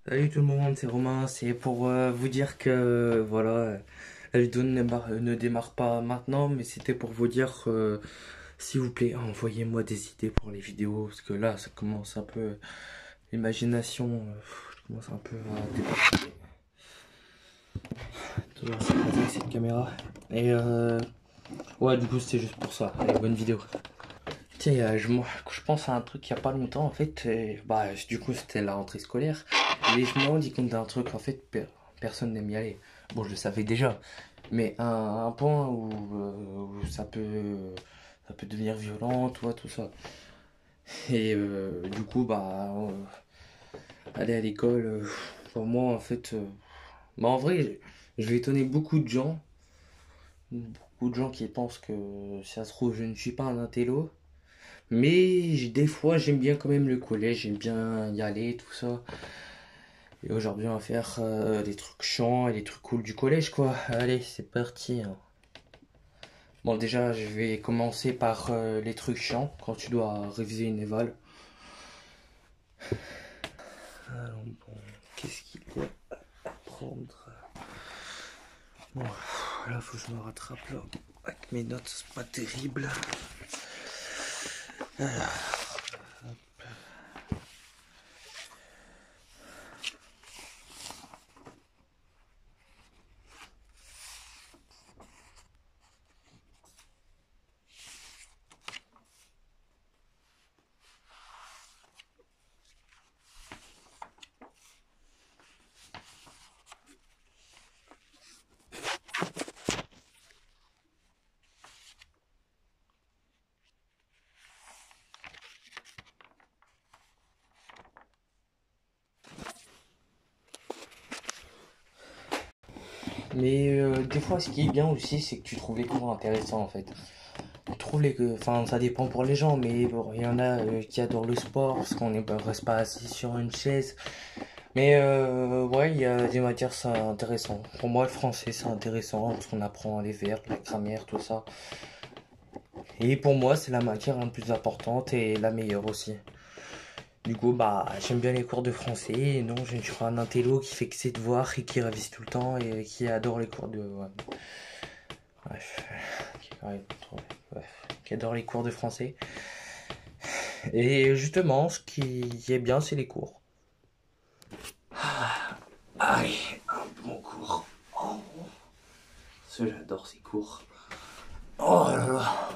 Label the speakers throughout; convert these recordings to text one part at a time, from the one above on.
Speaker 1: Salut tout le monde, c'est Romain. C'est pour vous dire que voilà, la vidéo ne démarre pas maintenant, mais c'était pour vous dire, s'il vous plaît, envoyez-moi des idées pour les vidéos, parce que là, ça commence un peu, l'imagination, je commence un peu à débarquer. Toujours s'écraser avec cette caméra. Et ouais, du coup, c'était juste pour ça. Allez, bonne vidéo. Tiens, je pense à un truc il y a pas longtemps, en fait, bah, du coup, c'était la rentrée scolaire. Et je me rendis compte d'un truc, en fait, personne n'aime y aller. Bon, je le savais déjà, mais un point où ça peut devenir violent, toi, tout ça. Et du coup, bah, aller à l'école, pour moi, en fait, bah, en vrai, je vais étonner beaucoup de gens qui pensent que, si ça se trouve, je ne suis pas un intello. Mais des fois, j'aime bien quand même le collège, j'aime bien y aller, tout ça. Et aujourd'hui, on va faire des trucs chiants et des trucs cool du collège, quoi. Allez, c'est parti, hein. Bon, déjà, je vais commencer par les trucs chiants, quand tu dois réviser une éval. Alors, bon, qu'est-ce qu'il y a à prendre? Bon, là, faut que je me rattrape, là. Avec mes notes, c'est pas terrible. Mais des fois, ce qui est bien aussi, c'est que tu trouves les cours intéressants, en fait. Je trouve enfin, ça dépend pour les gens, mais bon, il y en a qui adorent le sport parce qu'on ne reste pas assis sur une chaise. Mais ouais, il y a des matières c'est intéressant. Pour moi, le français c'est intéressant parce qu'on apprend les verbes, la grammaire, tout ça. Et pour moi, c'est la matière la plus importante et la meilleure aussi. Du coup, bah, j'aime bien les cours de français. Et non, je ne suis pas un intello qui fait que ses devoirs et qui révise tout le temps et qui adore les cours de. Ouais. Bref, qui adore les cours de français. Et justement, ce qui est bien, c'est les cours. Allez, un bon cours. Oh, j'adore ces cours. Oh là là.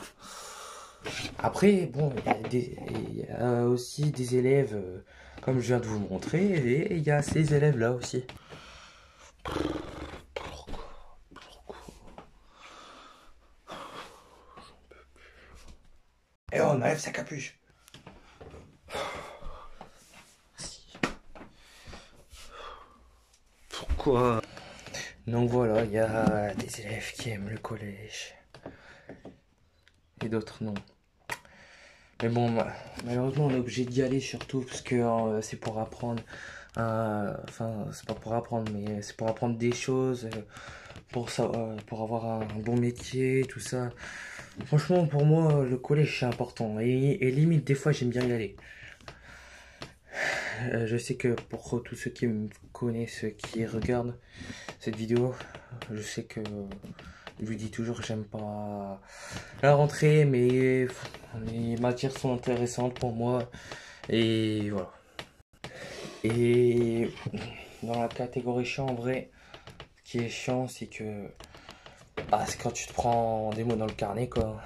Speaker 1: Après, bon, il y a aussi des élèves, comme je viens de vous montrer, et il y a ces élèves-là aussi. Et on enlève sa capuche. Pourquoi? Donc voilà, il y a des élèves qui aiment le collège, et d'autres non. Mais bon, malheureusement, on est obligé d'y aller surtout parce que c'est pour apprendre. Enfin, c'est pas pour apprendre, mais c'est pour apprendre des choses, pour avoir un bon métier, tout ça. Franchement, pour moi, le collège c'est important. Et limite, des fois, j'aime bien y aller. Je sais que pour tous ceux qui me connaissent, qui regardent cette vidéo, je sais que je vous dis toujours que j'aime pas la rentrée, mais les matières sont intéressantes pour moi. Et voilà. Et dans la catégorie chiant, en vrai, ce qui est chiant, c'est que bah, c'est quand tu te prends des mots dans le carnet, quoi.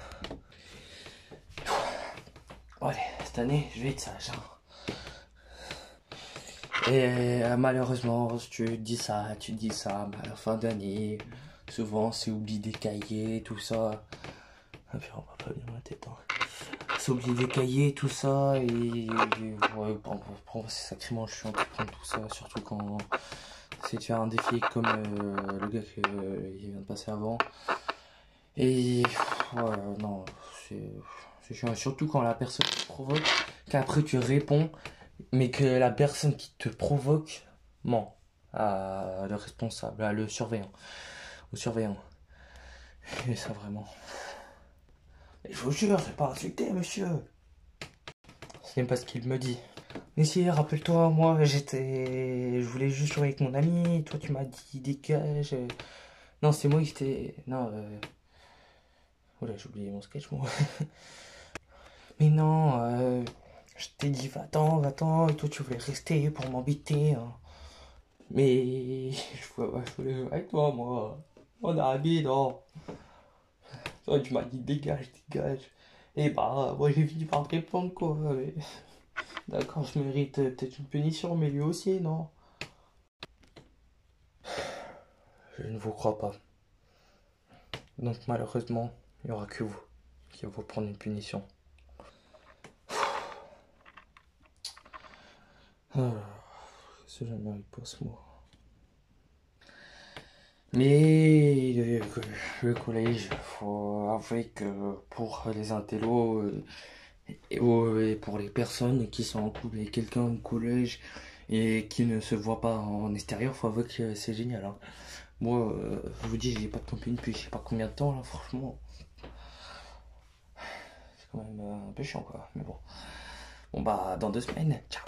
Speaker 1: Allez, cette année, je vais être sage, hein. Et malheureusement, tu dis ça, bah, à la fin d'année, souvent c'est oublier des cahiers, tout ça. Ah, puis on va pas bien la tête, hein. C'est oublier des cahiers, tout ça, et ouais, pour moi c'est sacrément chiant de prendre tout ça, surtout quand c'est de faire un défi comme le gars qui vient de passer avant. Et voilà, non, c'est chiant, surtout quand la personne te provoque, qu'après tu réponds mais que la personne qui te provoque ment à le responsable, à le surveillant, au surveillant. Et ça vraiment. Et je vous jure, je vais pas insulter, monsieur. C'est même pas ce qu'il me dit. Mais si, rappelle-toi, moi, je voulais juste jouer avec mon ami, toi, tu m'as dit dégage. Non, c'est moi qui t'ai... Non, oula, j'ai oublié mon sketch, moi. Mais non, je t'ai dit va-t'en, et toi, tu voulais rester pour m'embêter, hein. Mais je voulais jouer avec toi, moi. On a habillé, non. Toi, tu m'as dit dégage, dégage. Et bah, moi, j'ai fini par te répondre, quoi. Mais... D'accord, je mérite peut-être une punition, mais lui aussi, non? Je ne vous crois pas. Donc malheureusement, il n'y aura que vous qui va vous prendre une punition. Ah, je ne mérite pas ce mot. Mais le collège, faut avouer que pour les intellos et pour les personnes qui sont en couple avec quelqu'un au collège et qui ne se voient pas en extérieur, faut avouer que c'est génial, hein. Moi, je vous dis, j'ai pas de copine depuis je sais pas combien de temps là, franchement. C'est quand même un peu chiant quoi, mais bon. Bon bah, dans 2 semaines, ciao.